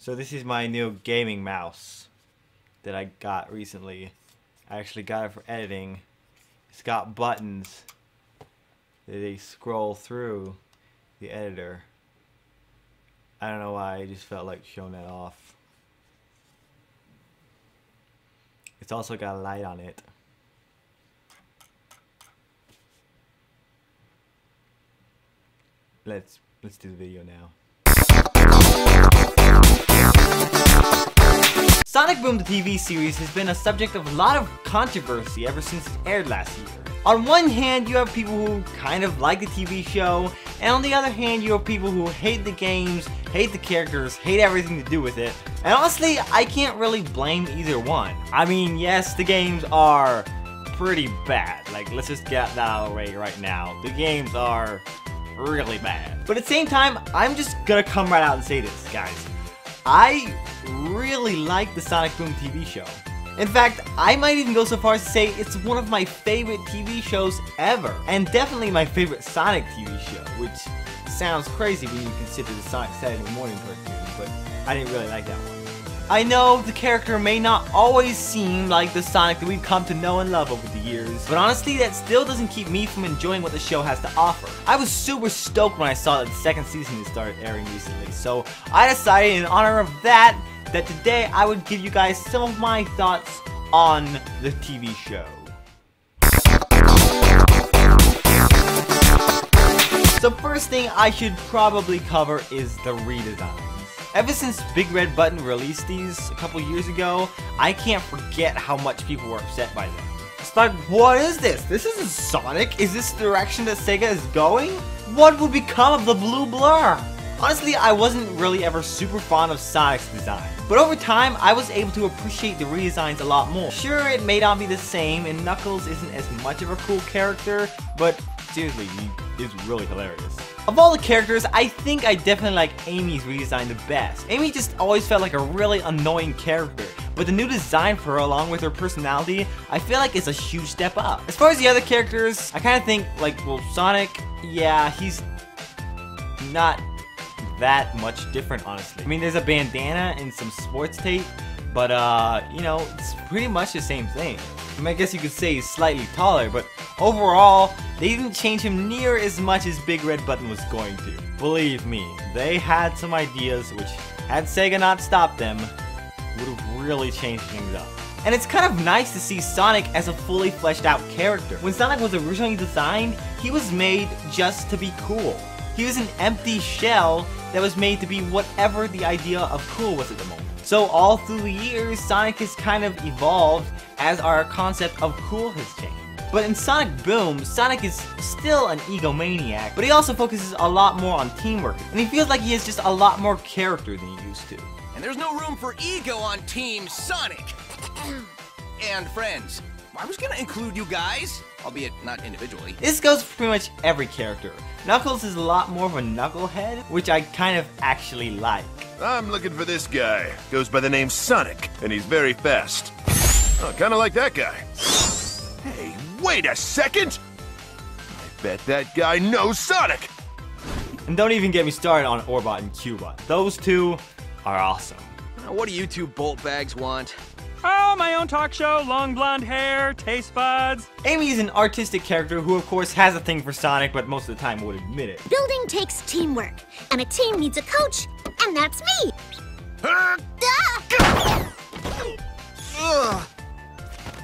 So this is my new gaming mouse that I got recently. I actually got it for editing. It's got buttons that they scroll through the editor. I don't know why, I just felt like showing that off. It's also got a light on it. Let's do the video now. Sonic Boom the TV series has been a subject of a lot of controversy ever since it aired last year. On one hand, you have people who kind of like the TV show, and on the other hand, you have people who hate the games, hate the characters, hate everything to do with it. And honestly, I can't really blame either one. I mean, yes, the games are pretty bad. Like, let's just get that out of the way right now. The games are really bad. But at the same time, I'm just gonna come right out and say this, guys. I really like the Sonic Boom TV show. In fact, I might even go so far as to say it's one of my favorite TV shows ever. And definitely my favorite Sonic TV show, which sounds crazy when you consider the Sonic Saturday morning cartoon, but I didn't really like that one. I know the character may not always seem like the Sonic that we've come to know and love over the years, but honestly that still doesn't keep me from enjoying what the show has to offer. I was super stoked when I saw that the second season had started airing recently, so I decided in honor of that today I would give you guys some of my thoughts on the TV show. So first thing I should probably cover is the redesigns. Ever since Big Red Button released these a couple years ago, I can't forget how much people were upset by them. It's like, what is this? This isn't Sonic. Is this the direction that Sega is going? What would become of the blue blur? Honestly, I wasn't really ever super fond of Sonic's design. But over time, I was able to appreciate the redesigns a lot more. Sure, it may not be the same, and Knuckles isn't as much of a cool character, but seriously, he is really hilarious. Of all the characters, I think I definitely like Amy's redesign the best. Amy just always felt like a really annoying character, but the new design for her along with her personality, I feel like it's a huge step up. As far as the other characters, I kind of think like, well, Sonic, yeah, he's not that much different, honestly. I mean, there's a bandana and some sports tape, but you know, it's pretty much the same thing. I mean, I guess you could say he's slightly taller, but overall, they didn't change him near as much as Big Red Button was going to. Believe me, they had some ideas which, had Sega not stopped them, would have really changed things up. And it's kind of nice to see Sonic as a fully fleshed out character. When Sonic was originally designed, he was made just to be cool. He was an empty shell that was made to be whatever the idea of cool was at the moment. So all through the years, Sonic has kind of evolved as our concept of cool has changed. But in Sonic Boom, Sonic is still an egomaniac, but he also focuses a lot more on teamwork, and he feels like he has just a lot more character than he used to. And there's no room for ego on Team Sonic. And friends. I was gonna include you guys, albeit not individually. This goes for pretty much every character. Knuckles is a lot more of a knucklehead, which I kind of actually like. I'm looking for this guy. Goes by the name Sonic, and he's very fast. Oh, kind of like that guy. Hey, wait a second! I bet that guy knows Sonic! And don't even get me started on Orbot and Cubot. Those two are awesome. What do you two bolt bags want? Oh, my own talk show, long blonde hair, taste buds. Amy is an artistic character who of course has a thing for Sonic, but most of the time won't admit it. Building takes teamwork, and a team needs a coach, and that's me.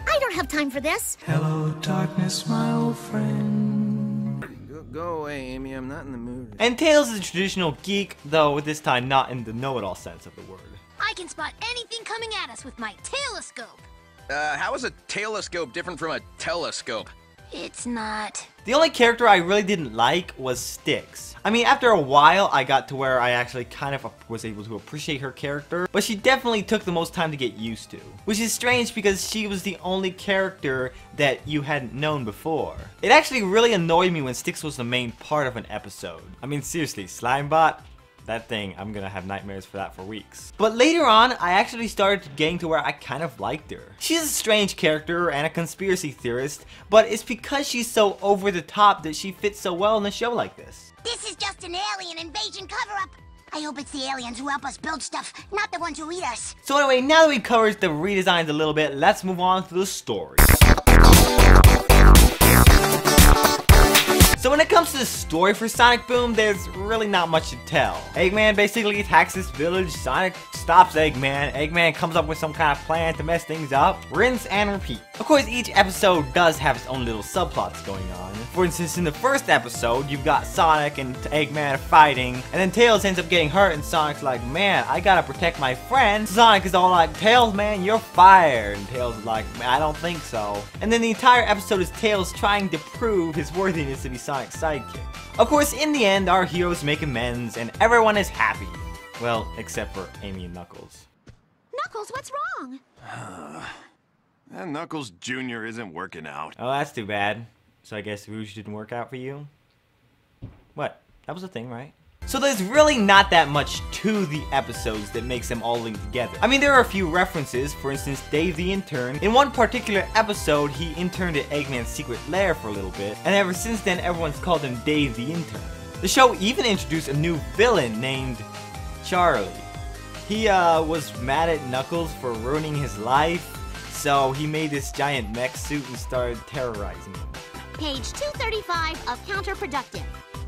I don't have time for this. Hello, darkness, my old friend. Go away, Amy. I'm not in the mood. And Tails is a traditional geek, though this time not in the know-it-all sense of the word. I can spot anything coming at us with my telescope. How is a telescope different from a telescope? It's not. The only character I really didn't like was Styx. I mean, after a while, I got to where I actually kind of was able to appreciate her character, but she definitely took the most time to get used to. Which is strange because she was the only character that you hadn't known before. It actually really annoyed me when Styx was the main part of an episode. I mean, seriously, Slimebot? That thing, I'm gonna have nightmares for that for weeks. But later on, I actually started getting to where I kind of liked her. She's a strange character and a conspiracy theorist, but it's because she's so over the top that she fits so well in a show like this. This is just an alien invasion cover-up. I hope it's the aliens who help us build stuff, not the ones who eat us. So anyway, now that we've covered the redesigns a little bit, let's move on to the story. So when it comes to the story for Sonic Boom, there's really not much to tell. Eggman basically attacks this village, Sonic stops Eggman, Eggman comes up with some kind of plan to mess things up, rinse and repeat. Of course, each episode does have its own little subplots going on. For instance, in the first episode, you've got Sonic and Eggman fighting, and then Tails ends up getting hurt, and Sonic's like, man, I gotta protect my friend. Sonic is all like, Tails, man, you're fired. And Tails is like, I don't think so. And then the entire episode is Tails trying to prove his worthiness to be Sonic's sidekick. Of course, in the end, our heroes make amends, and everyone is happy. Well, except for Amy and Knuckles. Knuckles, what's wrong? That Knuckles Jr. isn't working out. Oh, that's too bad. So I guess Rouge didn't work out for you? What? That was a thing, right? So there's really not that much to the episodes that makes them all linked together. I mean, there are a few references. For instance, Dave the Intern. In one particular episode, he interned at Eggman's secret lair for a little bit, and ever since then, everyone's called him Dave the Intern. The show even introduced a new villain named Charlie. He was mad at Knuckles for ruining his life, so he made this giant mech suit and started terrorizing him. Page 235 of Counterproductive.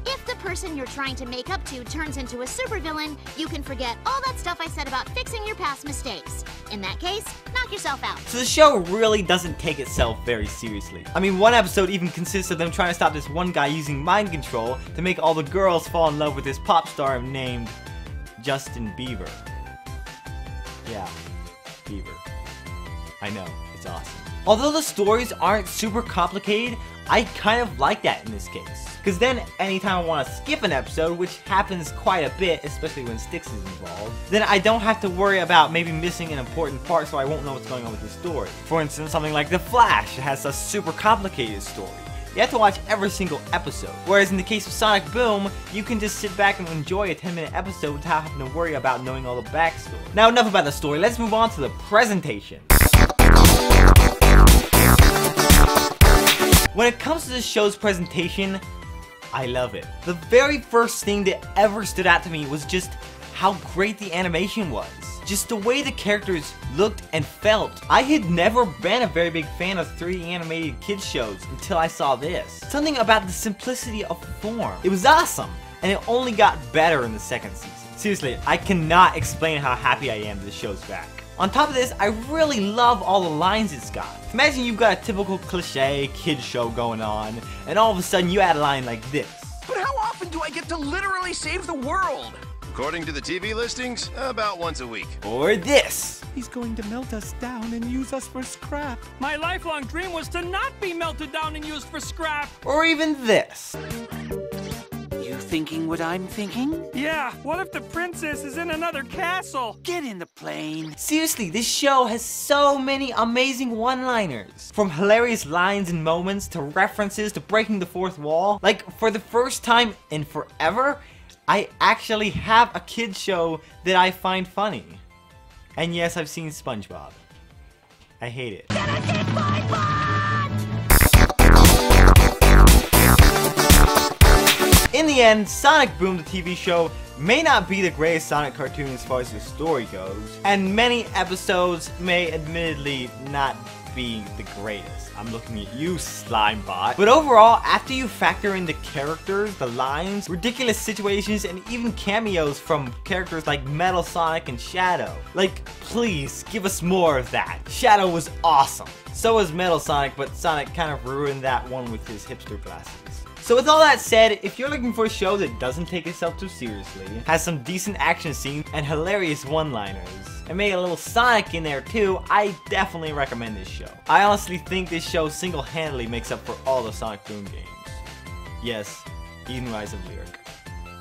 If the person you're trying to make up to turns into a supervillain, you can forget all that stuff I said about fixing your past mistakes. In that case, knock yourself out. So the show really doesn't take itself very seriously. I mean, one episode even consists of them trying to stop this one guy using mind control to make all the girls fall in love with this pop star named Justin Bieber. Yeah, Bieber. I know, it's awesome. Although the stories aren't super complicated, I kind of like that in this case. Because then, anytime I want to skip an episode, which happens quite a bit, especially when Styx is involved, then I don't have to worry about maybe missing an important part so I won't know what's going on with the story. For instance, something like The Flash has a super complicated story. You have to watch every single episode. Whereas in the case of Sonic Boom, you can just sit back and enjoy a 10-minute episode without having to worry about knowing all the backstory. Now enough about the story, let's move on to the presentation. When it comes to the show's presentation, I love it. The very first thing that ever stood out to me was just how great the animation was. Just the way the characters looked and felt. I had never been a very big fan of 3D animated kids shows until I saw this. Something about the simplicity of form. It was awesome, and it only got better in the second season. Seriously, I cannot explain how happy I am this show's back. On top of this, I really love all the lines it's got. Imagine you've got a typical cliche kids show going on, and all of a sudden you add a line like this. But how often do I get to literally save the world? According to the TV listings, about once a week. Or this. He's going to melt us down and use us for scrap. My lifelong dream was to not be melted down and used for scrap. Or even this. You thinking what I'm thinking? Yeah, what if the princess is in another castle? Get in the plane. Seriously, this show has so many amazing one-liners. From hilarious lines and moments, to references, to breaking the fourth wall. Like, for the first time in forever, I actually have a kids show that I find funny. And yes, I've seen SpongeBob. I hate it. In the end, Sonic Boom the TV show may not be the greatest Sonic cartoon as far as the story goes, and many episodes may admittedly not be the greatest. I'm looking at you, Slimebot. But overall, after you factor in the characters, the lines, ridiculous situations, and even cameos from characters like Metal Sonic and Shadow, like, please, give us more of that. Shadow was awesome. So was Metal Sonic, but Sonic kind of ruined that one with his hipster glasses. So with all that said, if you're looking for a show that doesn't take itself too seriously, has some decent action scenes and hilarious one-liners, and maybe a little Sonic in there too, I definitely recommend this show. I honestly think this show single-handedly makes up for all the Sonic Boom games. Yes, even Rise of Lyric.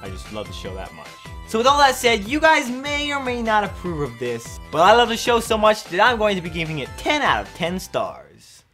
I just love the show that much. So with all that said, you guys may or may not approve of this, but I love the show so much that I'm going to be giving it 10 out of 10 stars.